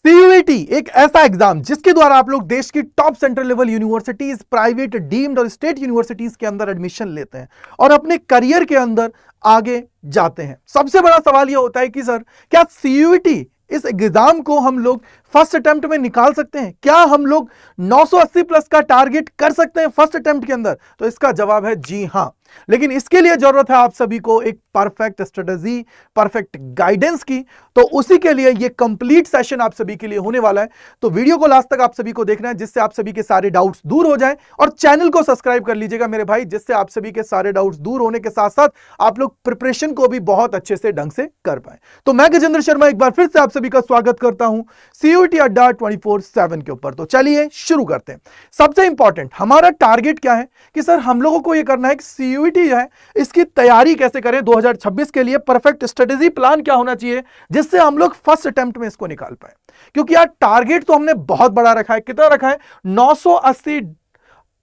CUET एक ऐसा exam जिसके द्वारा आप लोग देश की top central level universities, private, deemed और स्टेट यूनिवर्सिटीज के अंदर एडमिशन लेते हैं और अपने करियर के अंदर आगे जाते हैं। सबसे बड़ा सवाल यह होता है कि सर क्या सीयूईटी इस एग्जाम को हम लोग फर्स्ट अटेम्प्ट में निकाल सकते हैं? क्या हम लोग 980 प्लस का टारगेट कर सकते हैं फर्स्ट अटेम्प्ट के अंदर? तो इसका जवाब है जी हां, लेकिन इसके लिए जरूरत है आप सभी को एक परफेक्ट स्ट्रेटजी, परफेक्ट गाइडेंस की। तो उसी के लिए ये कंप्लीट सेशन आप सभी के लिए होने वाला है। तो वीडियो को लास्ट तक आप सभी को देखना है जिससे आप सभी के सारे डाउट्स दूर हो जाएं, और चैनल को सब्सक्राइब कर लीजिएगा मेरे भाई, जिससे आप सभी के सारे डाउट्स दूर होने के साथ साथ आप लोग प्रिपरेशन को भी बहुत अच्छे से ढंग से कर पाए। तो मैं गजेंद्र शर्मा एक बार फिर से आप सभी का स्वागत करता हूं सीयूईटी अड्डा 24/7 के ऊपर। तो चलिए शुरू करते हैं। सबसे इंपॉर्टेंट हमारा टारगेट क्या है कि सर हम लोगों को यह करना है कि सीयूईटी है इसकी तैयारी कैसे करें 2026 के लिए, परफेक्ट स्ट्रेटेजी प्लान क्या होना चाहिए जिससे हम लोग फर्स्ट अटेम्प्ट में इसको निकाल पाए। क्योंकि यार टारगेट तो हमने बहुत बड़ा रखा है। कितना रखा है? 980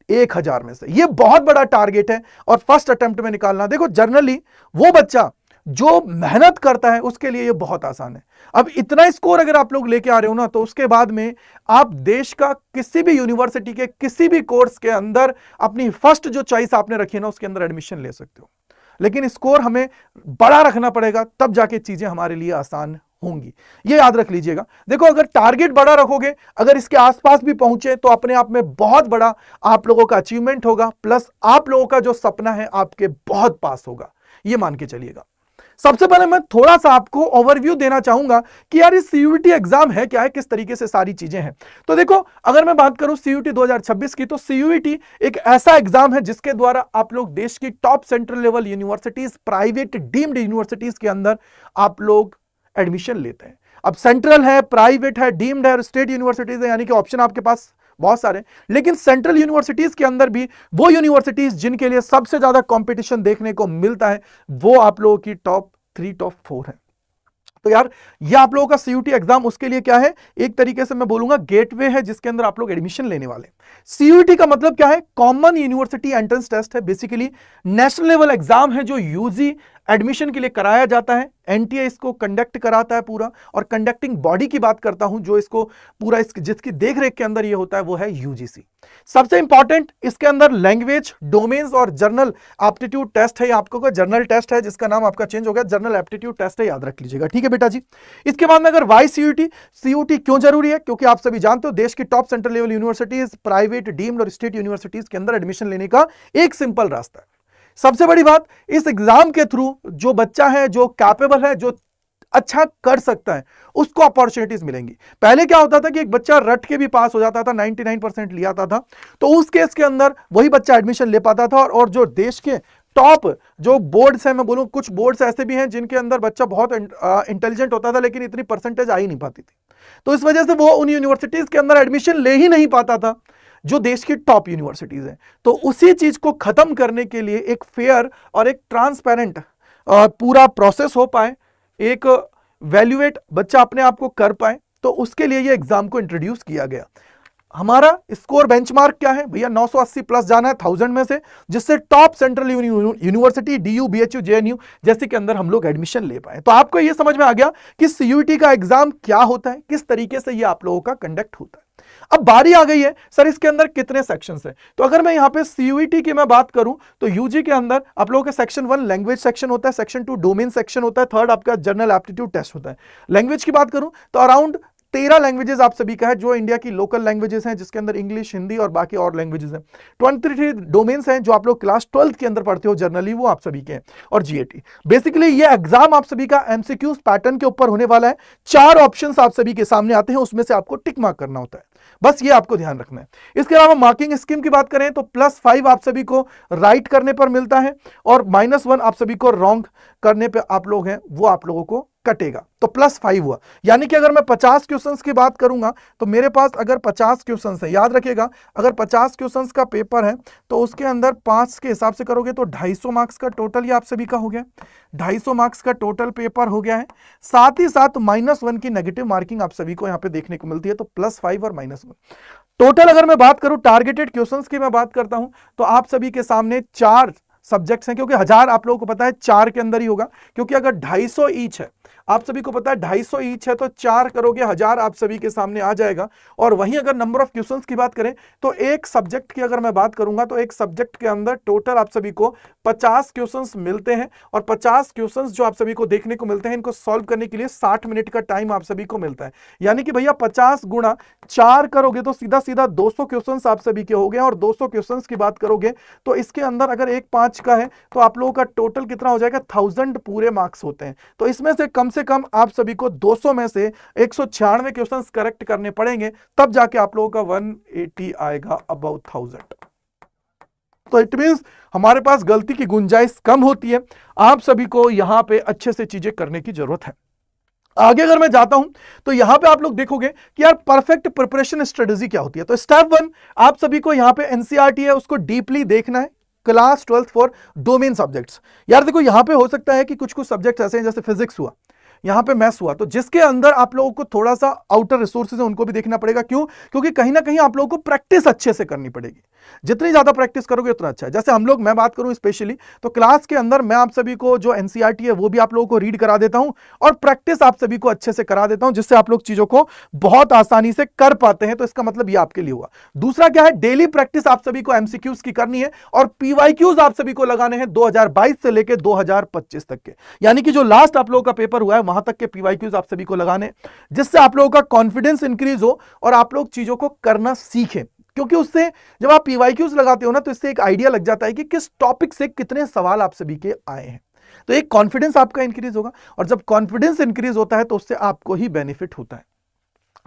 1000 में से। यह बहुत बड़ा टारगेट है और फर्स्ट अटेम्प्ट में निकालना, देखो जनरली वो बच्चा जो मेहनत करता है उसके लिए यह बहुत आसान है। अब इतना स्कोर अगर आप लोग लेके आ रहे हो ना, तो उसके बाद में आप देश का किसी भी यूनिवर्सिटी के किसी भी कोर्स के अंदर अपनी फर्स्ट जो चॉइस आपने रखी है ना उसके अंदर एडमिशन ले सकते हो। लेकिन स्कोर हमें बड़ा रखना पड़ेगा, तब जाके चीजें हमारे लिए आसान होंगी। ये याद रख लीजिएगा। देखो अगर टारगेट बड़ा रखोगे, अगर इसके आसपास भी पहुंचे तो अपने आप में बहुत बड़ा आप लोगों का अचीवमेंट होगा, प्लस आप लोगों का जो सपना है आपके बहुत पास होगा, ये मान के चलिएगा। सबसे पहले मैं थोड़ा सा आपको ओवरव्यू देना चाहूंगा कि यार ये सीयूईटी एग्जाम है क्या है, किस तरीके से सारी चीजें हैं। तो देखो अगर मैं बात करूं सीयूईटी 2026 की, तो सीयूईटी एक ऐसा एग्जाम है जिसके द्वारा आप लोग देश की top central level universities, private, deemed universities के अंदर आप लोग एडमिशन लेते हैं। अब सेंट्रल है, प्राइवेट है, डीम्ड है और स्टेट यूनिवर्सिटीज है, यानी कि ऑप्शन आपके पास बहुत सारे। लेकिन सेंट्रल यूनिवर्सिटीज के अंदर भी वो यूनिवर्सिटीज जिनके लिए सबसे ज्यादा कंपटीशन देखने को मिलता है वो आप लोगों की टॉप 3, टॉप 4 है। तो यार ये आप लोगों का सीयूईटी एग्जाम उसके लिए क्या है, एक तरीके से मैं बोलूंगा गेटवे है जिसके अंदर आप लोग एडमिशन लेने वाले। सीयूईटी का मतलब क्या है? कॉमन यूनिवर्सिटी एंट्रेंस टेस्ट है, बेसिकली नेशनल लेवल एग्जाम है जो यूजी एडमिशन के लिए कराया जाता है। एनटीए इसको कंडक्ट कराता है पूरा, और कंडक्टिंग बॉडी की बात करता हूं जो इसको पूरा जिसकी देखरेख के अंदर ये होता है वो है यूजीसी। सबसे इंपॉर्टेंट इसके अंदर लैंग्वेज, डोमेन्स और जर्नल एप्टीट्यूड टेस्ट है। आपको कोई जर्नल टेस्ट है जिसका नाम आपका चेंज हो गया, जर्नल एप्टीट्यूड टेस्ट है, याद रख लीजिएगा। ठीक है बेटा जी। इसके बाद में अगर वाई सीयूईटी क्यों जरूरी है? क्योंकि आप सभी जानते हो देश की top central level universities, private, deemed और स्टेट यूनिवर्सिटीज के अंदर एडमिशन लेने का एक सिंपल रास्ता है। सबसे बड़ी बात, इस एग्जाम के थ्रू जो बच्चा है, जो कैपेबल है, जो अच्छा कर सकता है, उसको अपॉर्चुनिटीज मिलेंगी। पहले क्या होता था कि एक बच्चा रट के भी पास हो जाता था, 99% ले आता था, तो उस केस के अंदर वही बच्चा एडमिशन ले पाता था। और जो देश के टॉप जो बोर्ड्स हैं, मैं बोलूं कुछ बोर्ड्स ऐसे भी हैं जिनके अंदर बच्चा बहुत इंटेलिजेंट होता था लेकिन इतनी परसेंटेज आ ही नहीं पाती थी, तो इस वजह से वो उन यूनिवर्सिटीज के अंदर एडमिशन ले ही नहीं पाता था जो देश की टॉप यूनिवर्सिटीज हैं। तो उसी चीज को खत्म करने के लिए एक फेयर और एक ट्रांसपेरेंट पूरा प्रोसेस हो पाए, एक वैल्यूएट बच्चा अपने आप को कर पाए, तो उसके लिए ये एग्जाम को इंट्रोड्यूस किया गया। हमारा स्कोर बेंचमार्क क्या है भैया? 980 प्लस जाना है 1000 में से, जिससे top central university, DU, BHU, JNU जैसे के अंदर हम लोग एडमिशन ले पाए। तो आपको ये समझ में आ गया कि सीयूईटी का एग्जाम क्या होता है, किस तरीके से ये आप लोगों का कंडक्ट होता है। अब बारी आ गई है सर इसके अंदर कितने सेक्शंस हैं। तो अगर मैं यहां पे सीयूईटी की मैं बात करूं तो यूजी के अंदर आप लोगों के सेक्शन 1 लैंग्वेज सेक्शन होता है, सेक्शन 2 डोमेन सेक्शन होता है, 3rd आपका जनरल एप्टीट्यूड टेस्ट होता है। लैंग्वेज की बात करूं तो अराउंड 13 लैंग्वेजेस आप सभी का है, जो इंडिया की लोकल लैंग्वेजेस हैं, जिसके अंदर इंग्लिश, हिंदी और बाकी और लैंग्वेजेस हैं। 23 डोमेन्स हैं जो आप लोग क्लास 12th के अंदर पढ़ते हो जनरली, वो आप सभी के हैं, और जीएटी। बेसिकली ये एग्जाम आप सभी का एमसीक्यूज पैटर्न के ऊपर होने वाला है। 4 ऑप्शंस आप सभी के सामने आते हैं, उसमें से आपको टिक मार्क करना होता है, बस ये आपको ध्यान रखना है। इसके अलावा मार्किंग स्कीम की बात करें तो +5 आप सभी को राइट करने पर मिलता है, और -1 आप सभी को रॉन्ग करने पे आप लोग हैं वो आप लोगों को कटेगा, तो +5 हुआ। यानी कि अगर मैं 50 क्वेश्चंस की बात करूंगा तो मेरे पास अगर 50 क्वेश्चंस है, याद रखिएगा अगर 50 क्वेश्चंस का पेपर है तो उसके अंदर 5 के हिसाब से करोगे तो 250 मार्क्स का टोटल ये आप सभी का हो गया, 250 मार्क्स का टोटल पेपर हो गया है। साथ ही साथ -1 की नेगेटिव मार्किंग आप सभी को यहाँ पे देखने को मिलती है, तो +5 और -1 टोटल। अगर मैं बात करूं टारगेटेड क्वेश्चंस की मैं बात करता हूं तो आप सभी के सामने 4 सब्जेक्ट्स हैं, क्योंकि 1000 आप लोगों को पता है 4 के अंदर ही होगा, क्योंकि अगर 250 ईच है आप सभी को पता है 250 ईच है, तो 4 करोगे 1000 आप सभी के सामने आ जाएगा। और वहीं अगर नंबर ऑफ क्वेश्चंस की बात करें तो एक सब्जेक्ट की अगर मैं बात करूंगा तो एक सब्जेक्ट के अंदर टोटल आप सभी को 50 क्वेश्चंस मिलते हैं, और 50 क्वेश्चंस जो आप सभी को देखने को मिलते हैं, इनको सॉल्व करने के लिए 60 मिनट का टाइम आप सभी को मिलता है। यानी कि भैया 50 गुणा 4 करोगे तो सीधा सीधा 200 क्वेश्चंस आप सभी के हो गए। और 200 क्वेश्चंस की बात करोगे तो इसके अंदर अगर 1-5 का है तो आप लोगों का टोटल कितना हो जाएगा, 1000 पूरे मार्क्स होते हैं। तो इसमें से कम आप सभी को 200 में से 196 क्वेश्चंस करेक्ट करने पड़ेंगे, तब जाके आप लोगों का 180 आएगा, अबाउट 1000। तो इट मींस हमारे पास गलती की गुंजाइश कम होती है। आप सभी को यहां पे अच्छे से चीजें करने की जरूरत है। आगे अगर मैं जाता हूं तो यहां पे आप लोग देखोगे कि यार परफेक्ट प्रिपरेशन स्ट्रेटेजी क्या होती है। तो स्टेप 1 आप सभी को यहां पे एनसीईआरटी है उसको डीपली देखना है, class 12th for domain subjects. यार देखो यहां पे हो सकता है कि कुछ सब्जेक्ट्स ऐसे हैं, जैसे फिजिक्स हुआ, यहां पे मैथ्स हुआ, तो जिसके अंदर आप लोगों को थोड़ा सा आउटर रिसोर्सेज है उनको भी देखना पड़ेगा। क्यों? क्योंकि कहीं ना कहीं आप लोगों को प्रैक्टिस अच्छे से करनी पड़ेगी। जितनी ज्यादा प्रैक्टिस करोगे उतना अच्छा है। जैसे हम लोग, मैं बात करूं स्पेशली, तो क्लास के अंदर मैं आप सभी को जो एनसीईआरटी है वो भी आप लोगों को रीड करा देता हूं और प्रैक्टिस आप सभी को अच्छे से करा देता हूं, जिससे आप लोग चीजों को बहुत आसानी से कर पाते हैं। तो इसका मतलब ये आपके लिए हुआ। दूसरा क्या है, डेली प्रैक्टिस आप सभी को एमसीक्यूज की करनी है और पीवाईक्यूज आप सभी को लगाने हैं 2022 से लेकर 2025 तक के, यानी कि जो लास्ट आप लोगों का पेपर हुआ है वहां तक के पीवाईक्यूज आप सभी को लगाने, जिससे आप लोगों का कॉन्फिडेंस इंक्रीज हो और आप लोग चीजों को करना सीखें। क्योंकि उससे जब आप पीवाईक्यूज लगाते हो ना तो इससे एक आइडिया लग जाता है कि किस टॉपिक से कितने सवाल आप सभी के आए हैं। तो एक कॉन्फिडेंस आपका इंक्रीज होगा, और जब कॉन्फिडेंस इंक्रीज होता है तो उससे आपको ही बेनिफिट होता है।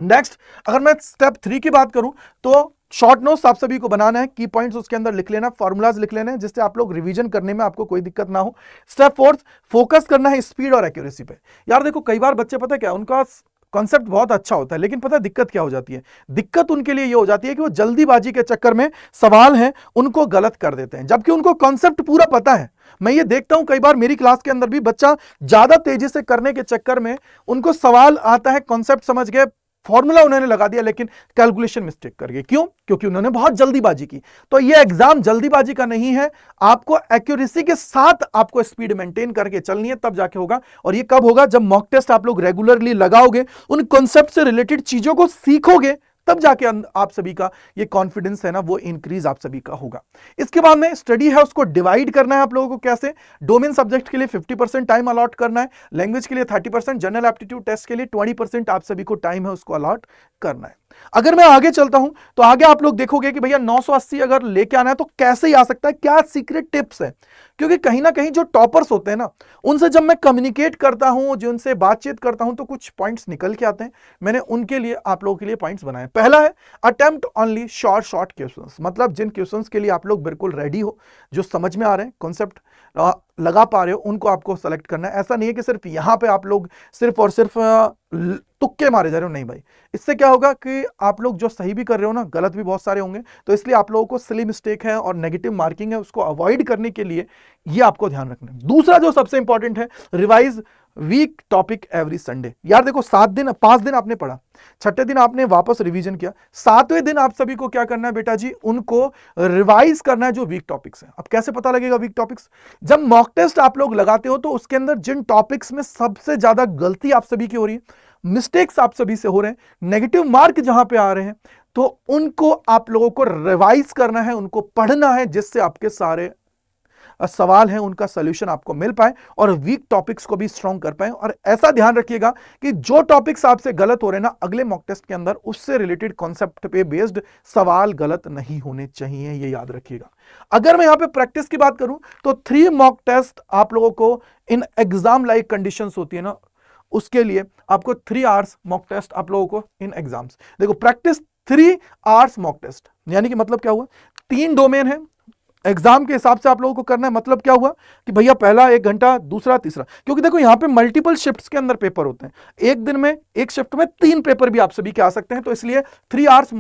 नेक्स्ट अगर मैं स्टेप 3 की बात करूं तो शॉर्ट नोट्स आप सभी को बनाना है, की पॉइंट्स उसके अंदर लिख लेना, फॉर्मूलाज लिख लेने हैं, जिससे आप लोग रिवीजन करने में आपको कोई दिक्कत ना हो। स्टेप 4 फोकस करना है स्पीड और एक्यूरेसी पे। यार देखो कई बार बच्चे, पता है क्या, उनका कॉन्सेप्ट बहुत अच्छा होता है, लेकिन पता है दिक्कत क्या हो जाती है, दिक्कत उनके लिए ये हो जाती है कि वो जल्दीबाजी के चक्कर में सवाल हैं उनको गलत कर देते हैं, जबकि उनको कॉन्सेप्ट पूरा पता है। मैं ये देखता हूं कई बार मेरी क्लास के अंदर भी बच्चा ज्यादा तेजी से करने के चक्कर में उनको सवाल आता है, कॉन्सेप्ट समझ गए, फॉर्मूला उन्होंने लगा दिया, लेकिन कैलकुलेशन मिस्टेक कर गए। क्यों? क्योंकि उन्होंने बहुत जल्दीबाजी की। तो ये एग्जाम जल्दीबाजी का नहीं है, आपको एक्यूरेसी के साथ आपको स्पीड मेंटेन करके चलनी है, तब जाके होगा। और ये कब होगा? जब मॉक टेस्ट आप लोग रेगुलरली लगाओगे, उन कॉन्सेप्ट से रिलेटेड चीजों को सीखोगे, तब जाके आप सभी का ये कॉन्फिडेंस है ना वो इंक्रीज आप सभी का होगा। इसके बाद में स्टडी है उसको डिवाइड करना है आप लोगों को। कैसे? डोमेन सब्जेक्ट के लिए 50% टाइम अलॉट करना है, लैंग्वेज के लिए 30%, जनरल एप्टीट्यूड टेस्ट के लिए 20% आप सभी को टाइम है उसको अलॉट करना है। अगर मैं आगे चलता हूं तो आगे आप लोग देखोगे कि भैया 980 अगर लेके आना है तो कैसे ही आ सकता है, क्या सीक्रेट टिप्स है। क्योंकि कहीं ना कहीं जो टॉपर्स होते हैं ना, उनसे जब मैं कम्युनिकेट करता हूं, जो उनसे बातचीत करता हूं, तो कुछ पॉइंट्स निकल के आते हैं। मैंने उनके लिए, आप लोगों के लिए पॉइंट्स बनाए। पहला है अटेम्प्ट ओनली शॉर्ट क्वेश्चंस, मतलब जिन क्वेश्चंस के लिए आप लोग बिल्कुल रेडी हो, जो समझ में आ रहे हैं, कॉन्सेप्ट लगा पा रहे हो, उनको आपको सेलेक्ट करना है। ऐसा नहीं है कि सिर्फ यहां पे आप लोग सिर्फ और सिर्फ तुक्के मारे जा रहे हो, नहीं भाई। इससे क्या होगा कि आप लोग जो सही भी कर रहे हो ना, गलत भी बहुत सारे होंगे। तो इसलिए आप लोगों को सिली मिस्टेक है और नेगेटिव मार्किंग है, उसको अवॉइड करने के लिए ये आपको ध्यान रखना है। दूसरा जो सबसे इंपॉर्टेंट है, revise week topic every Sunday. यार देखो 5 दिन आपने पढ़ा, छठे दिन आपने वापस रिवीजन किया, 7वें दिन आप सभी को क्या करना है बेटा जी, उनको रिवाइज करना है जो वीक टॉपिक्स हैं। अब कैसे पता लगेगा वीक टॉपिक्स? जब मॉक टेस्ट आप लोग लगाते हो तो उसके अंदर जिन टॉपिक्स में सबसे ज्यादा गलती आप सभी की हो रही है, मिस्टेक्स आप सभी से हो रहे हैं, नेगेटिव मार्क जहां पे आ रहे हैं, तो उनको आप लोगों को रिवाइज करना है, उनको पढ़ना है, जिससे आपके सारे सवाल हैं उनका सॉल्यूशन आपको मिल पाए और वीक टॉपिक्स को भी स्ट्रॉन्ग कर पाए। और ऐसा ध्यान रखिएगा कि जो टॉपिक्स आपसे गलत हो रहे हैं ना, अगले मॉक टेस्ट के अंदर उससे रिलेटेड कॉन्सेप्ट पे बेस्ड सवाल गलत नहीं होने चाहिए, ये याद रखिएगा। अगर मैं यहां पे प्रैक्टिस की बात करूं तो 3 मॉक टेस्ट आप लोगों को इन एग्जाम लाइक कंडीशंस होती है ना, उसके लिए आपको 3 आवर्स मॉक टेस्ट आप लोगों को इन एग्जाम्स। देखो प्रैक्टिस 3 आवर्स मॉक टेस्ट, यानी कि मतलब क्या हुआ, 3 डोमेन है, एग्जाम के हिसाब से आप लोगों को करना है। मतलब क्या हुआ कि भैया पहला 1 घंटा, दूसरा तीसरा, क्योंकि देखो यहां पे मल्टीपल शिफ्ट्स के अंदर पेपर होते हैं, एक दिन में एक शिफ्ट में 3 पेपर भी आप सभी के आ सकते हैं। तो इसलिए 3 hours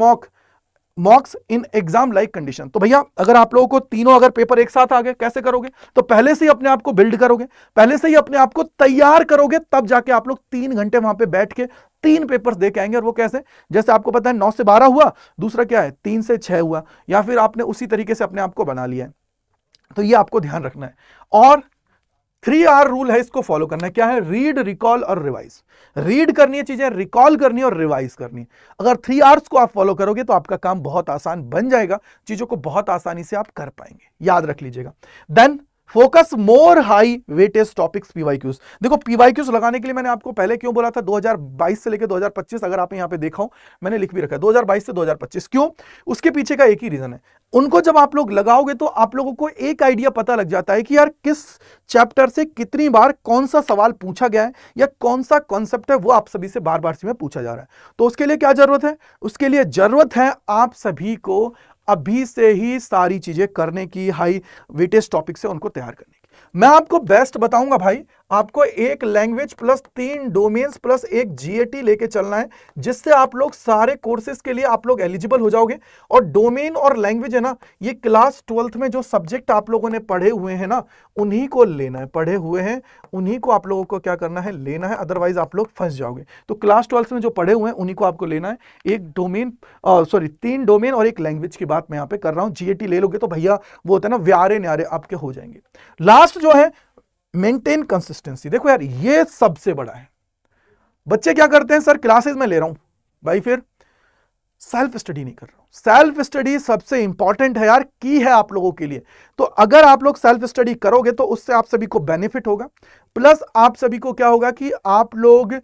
मॉक्स in exam like condition. तो भैया अगर आप लोगों को तीनों अगर पेपर एक साथ आ गए, कैसे करोगे? तो पहले से ही अपने आप को बिल्ड करोगे, पहले से ही अपने आप को तैयार करोगे, तब जाके आप लोग 3 घंटे वहां पे बैठ के 3 पेपर्स दे के आएंगे। और वो कैसे? जैसे आपको पता है 9 से 12 हुआ, दूसरा क्या है 3 से 6 हुआ, या फिर आपने उसी तरीके से अपने आप को बना लिया है। तो ये आपको ध्यान रखना है। और 3R रूल है, इसको फॉलो करना है। क्या है? रीड, रिकॉल और रिवाइज। रीड करनी है चीजें, रिकॉल करनी है और रिवाइज करनी है। अगर 3Rs को आप फॉलो करोगे तो आपका काम बहुत आसान बन जाएगा, चीजों को बहुत आसानी से आप कर पाएंगे, याद रख लीजिएगा। Then focus more high weightage topics PYQs. देखो पीवाईक्यूज लगाने के लिए मैंने आपको पहले क्यों बोला था 2022 से लेकर 2025, अगर आप यहां पे देखा हो मैंने लिख भी रखा है 2022 से 2025। क्यों? उसके पीछे का एक ही रीजन है, उनको जब आप लोग लगाओगे तो आप लोगों को एक आइडिया पता लग जाता है कि यार किस चैप्टर से कितनी बार कौन सा सवाल पूछा गया है या कौन सा कॉन्सेप्ट है वो आप सभी से बार बार से में पूछा जा रहा है। तो उसके लिए क्या जरूरत है? उसके लिए जरूरत है आप सभी को अभी से ही सारी चीजें करने की, हाई वेटेज टॉपिक से उनको तैयार करने की। मैं आपको बेस्ट बताऊंगा भाई, आपको एक लैंग्वेज प्लस 3 डोमेन्स प्लस एक जीएटी लेके चलना है, जिससे आप लोग सारे कोर्सेज के लिए आप लोग एलिजिबल हो जाओगे। और डोमेन और लैंग्वेज है ना, ये क्लास 12th में जो सब्जेक्ट आप लोगों ने पढ़े हुए हैं ना, उन्हीं को लेना है, पढ़े हुए हैं उन्हीं को आप लोगों को क्या करना है? लेना है, अदरवाइज आप लोग फंस जाओगे। तो क्लास 12th में जो पढ़े हुए हैं उन्हीं को आपको लेना है। एक डोमेन 3 डोमेन और एक लैंग्वेज की बात मैं यहां पे कर रहा हूं। जीएटी ले लोगे तो भैया वो होता है ना, व्यारे न्यारे आपके हो जाएंगे। लास्ट जो है मेंटेन कंसिस्टेंसी। देखो यार ये सबसे बड़ा है। बच्चे क्या करते हैं? सर क्लासेस में ले रहा हूं भाई, फिर सेल्फ स्टडी नहीं कर रहा हूं। सेल्फ स्टडी सबसे इंपॉर्टेंट है यार, की है आप लोगों के लिए। तो अगर आप लोग सेल्फ स्टडी करोगे तो उससे आप सभी को बेनिफिट होगा, प्लस आप सभी को क्या होगा कि आप लोग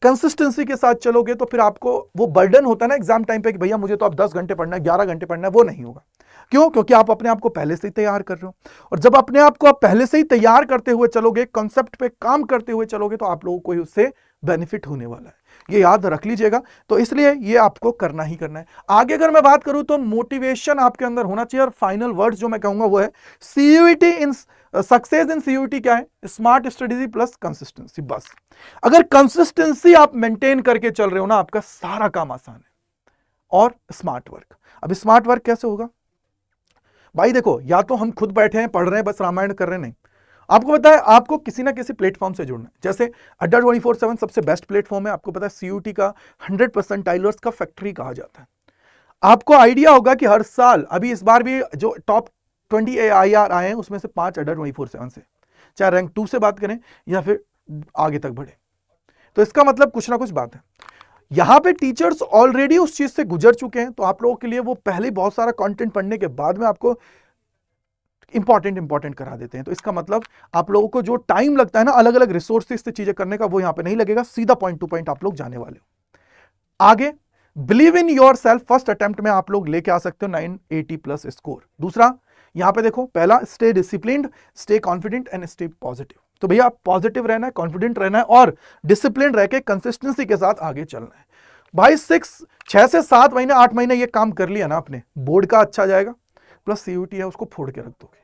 कंसिस्टेंसी के साथ चलोगे तो फिर आपको वो बर्डन होता है ना एग्जाम टाइम पे कि भैया मुझे तो अब 10 घंटे पढ़ना है, 11 घंटे पढ़ना है, वो नहीं होगा। क्यों? क्योंकि आप अपने आप को पहले से ही तैयार कर रहे हो। और जब अपने आप को आप पहले से ही तैयार करते हुए चलोगे, कॉन्सेप्ट पे काम करते हुए चलोगे, तो आप लोगों को उससे बेनिफिट होने वाला है, ये याद रख लीजिएगा। तो इसलिए ये आपको करना ही करना है। आगे अगर मैं बात करूं तो मोटिवेशन आपके अंदर होना चाहिए। और फाइनल वर्ड्स जो मैं कहूंगा वो है CUET in success in CUET क्या है? Smart strategy plus consistency. बस अगर कंसिस्टेंसी आप मेंटेन करके चल रहे हो ना, आपका सारा काम आसान है। और स्मार्ट वर्क, अब स्मार्ट वर्क कैसे होगा भाई? देखो, या तो हम खुद बैठे हैं पढ़ रहे हैं बस रामायण कर रहे हैं, नहीं, आपको पता है आपको किसी ना किसी प्लेटफॉर्म से जुड़ना है। जैसे अड्डा 24/7 सबसे बेस्ट प्लेटफॉर्म है, आपको पता है सीयूटी का 100% टाइलर्स का फैक्ट्री कहा जाता है। आपको आइडिया होगा कि हर साल, अभी इस बार भी जो टॉप 20 AIR आए हैं उसमें से 5 अड्डा 24/7 से, चाहे रैंक 2 से बात करें या फिर आगे तक बढ़े। तो इसका मतलब कुछ ना कुछ बात है। यहां पे टीचर्स ऑलरेडी उस चीज से गुजर चुके हैं, तो आप लोगों के लिए वो पहले बहुत सारा कंटेंट पढ़ने के बाद में आपको इंपॉर्टेंट करा देते हैं। तो इसका मतलब आप लोगों को जो टाइम लगता है ना अलग अलग रिसोर्सेज से चीजें करने का, वो यहां पे नहीं लगेगा, सीधा पॉइंट टू पॉइंट आप लोग जाने वाले हो। आगे believe in your self, first attempt में आप लोग लेके आ सकते हो 980+ स्कोर। दूसरा यहां पे देखो, पहला stay disciplined, stay confident and stay positive. तो भैया पॉजिटिव रहना है, कॉन्फिडेंट रहना है और डिसिप्लिन रह के कंसिस्टेंसी के साथ आगे चलना है। भाई 6 से 7 महीने 8 महीने ये काम कर लिया ना आपने, बोर्ड का अच्छा जाएगा, प्लस सीयूटी है उसको फोड़ के रख दोगे।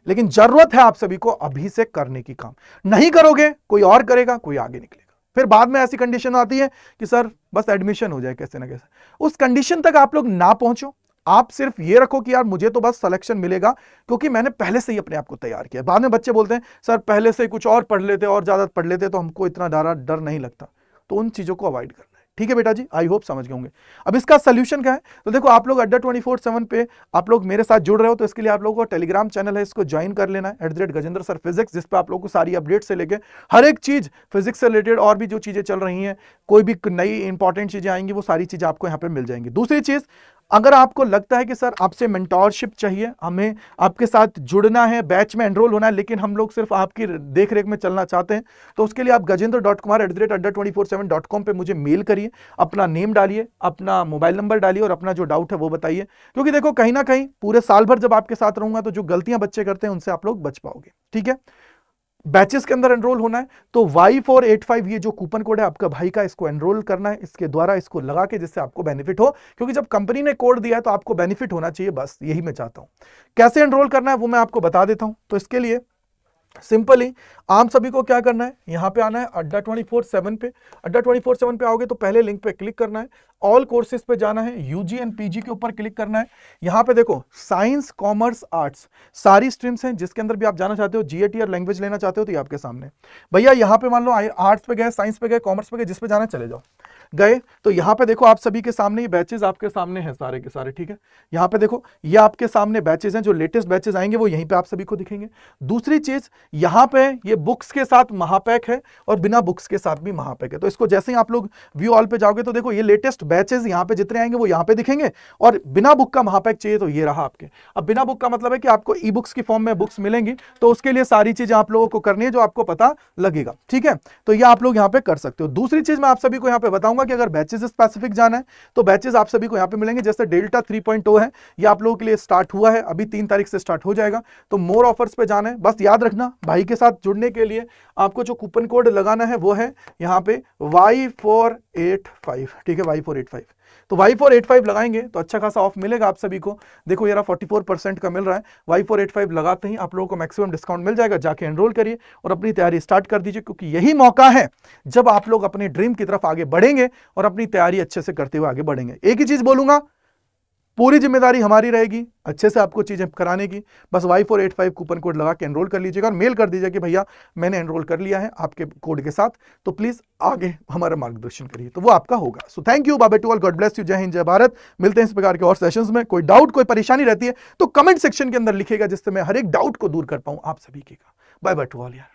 लेकिन जरूरत है आप सभी को अभी से करने की। काम नहीं करोगे कोई और करेगा, कोई आगे निकलेगा। फिर बाद में ऐसी कंडीशन आती है कि सर बस एडमिशन हो जाए कैसे ना कैसे। उस कंडीशन तक आप लोग ना पहुंचो, आप सिर्फ ये रखो कि यार मुझे तो बस सिलेक्शन मिलेगा क्योंकि मैंने पहले से ही अपने आप को तैयार किया। बाद में बच्चे बोलते हैं सर पहले से कुछ और पढ़ लेते और ज्यादा पढ़ लेते तो हमको इतना डर नहीं लगता। तो उन चीजों को अवॉइड करना है, ठीक है बेटा जी, आई होप समझ गए होंगे। अब इसका सोल्यूशन क्या है? तो देखो आप लोग अड्डा 24/7 पे आप लोग मेरे साथ जुड़ रहे हो, तो इसके लिए आप लोगों को टेलीग्राम चैनल है, इसको ज्वाइन कर लेना है @गजेंद्र सर फिजिक्स, जिस पे आप लोगों को सारी अपडेट से लेके हर एक चीज फिजिक्स से रिलेटेड और भी जो चीजें चल रही हैं, कोई भी नई इंपॉर्टेंट चीजें आएंगी, वो सारी चीजें आपको यहाँ पे मिल जाएंगी। दूसरी चीज, अगर आपको लगता है कि सर आपसे मेंटोरशिप चाहिए, हमें आपके साथ जुड़ना है, बैच में एनरोल होना है, लेकिन हम लोग सिर्फ आपकी देखरेख में चलना चाहते हैं, तो उसके लिए आप gajendra.kumar@adda247.com पे मुझे मेल करिए, अपना नेम डालिए, अपना मोबाइल नंबर डालिए और अपना जो डाउट है वो बताइए। क्योंकि देखो कहीं ना कहीं पूरे साल भर जब आपके साथ रहूंगा तो जो गलतियां बच्चे करते हैं उनसे आप लोग बच पाओगे, ठीक है। बैचेस के अंदर एनरोल होना है तो Y485 ये जो कूपन कोड है आपका भाई का, इसको एनरोल करना है, इसके द्वारा इसको लगा के, जिससे आपको बेनिफिट हो, क्योंकि जब कंपनी ने कोड दिया है तो आपको बेनिफिट होना चाहिए, बस यही मैं चाहता हूं। कैसे एनरोल करना है वो मैं आपको बता देता हूं। तो इसके लिए सिंपली आप सभी को क्या करना है, यहां पे आना है अड्डा 24/7 पे। अड्डा 24/7 पे आओगे तो पहले लिंक पे क्लिक करना है, ऑल कोर्सेज पे जाना है, यूजी एंड पीजी के ऊपर क्लिक करना है। यहां पे देखो साइंस कॉमर्स आर्ट्स सारी स्ट्रीम्स हैं, जिसके अंदर भी आप जाना चाहते हो, जीएटी और लैंग्वेज लेना चाहते हो तो ये आपके सामने। भैया यहां पे मान लो आर्ट्स पे गए, साइंस पे गए, कॉमर्स पे गए, जिस पे जाना चले जाओ। गए तो यहाँ पे देखो आप सभी के सामने ये बैचेस आपके सामने हैं सारे के सारे, ठीक है। यहाँ पे देखो ये आपके सामने बैचेस हैं, जो लेटेस्ट बैचेस आएंगे वो यहीं पे आप सभी को दिखेंगे। दूसरी चीज यहाँ पे ये बुक्स के साथ महापैक है और बिना बुक्स के साथ भी महापैक है। तो इसको जैसे ही आप लोग व्यू ऑल पे जाओगे तो देखो ये लेटेस्ट बैचेस यहाँ पे जितने आएंगे वो यहाँ पे दिखेंगे, और बिना बुक का महापैक चाहिए तो ये रहा आपके। अब बिना बुक का मतलब है कि आपको ई बुक्स की फॉर्म में बुक्स मिलेंगी, तो उसके लिए सारी चीजें आप लोगों को करनी है जो आपको पता लगेगा, ठीक है। तो ये आप लोग यहाँ पे कर सकते हो। दूसरी चीज मैं आप सभी को यहाँ पे बताऊंगा कि अगर बैचेस स्पेसिफिक जाना है तो बैचेस आप सभी को यहाँ पे मिलेंगे। जैसे डेल्टा 3.0 है, ये आप लोगों के लिए स्टार्ट हुआ है, अभी 3 तारीख से स्टार्ट हो जाएगा। तो मोर ऑफर्स पे जाना है, बस याद रखना भाई के साथ जुड़ने के लिए आपको जो कूपन कोड लगाना है वो है यहाँ पे Y485, ठीक है, Y485। तो Y485 लगाएंगे तो अच्छा खासा ऑफ मिलेगा आप सभी को। देखो यार 44% का मिल रहा है। Y485 लगाते ही आप लोगों को मैक्सिमम डिस्काउंट मिल जाएगा। जाके एनरोल करिए और अपनी तैयारी स्टार्ट कर दीजिए, क्योंकि यही मौका है जब आप लोग अपने ड्रीम की तरफ आगे बढ़ेंगे और अपनी तैयारी अच्छे से करते हुए आगे बढ़ेंगे। एक ही चीज बोलूंगा, पूरी जिम्मेदारी हमारी रहेगी अच्छे से आपको चीजें कराने की। बस Y485 कूपन कोड लगा के एनरोल कर लीजिएगा और मेल कर दीजिएगा कि भैया मैंने एनरोल कर लिया है आपके कोड के साथ, तो प्लीज आगे हमारा मार्गदर्शन करिए, तो वो आपका होगा। So thank you, by two all, God bless you, जय हिंद जय भारत। मिलते हैं इस प्रकार के और सेशंस में। कोई डाउट कोई परेशानी रहती है तो कमेंट सेक्शन के अंदर लिखेगा, जिससे मैं हर एक डाउट को दूर कर पाऊं आप सभी की। बाय बाय टू ऑल यार।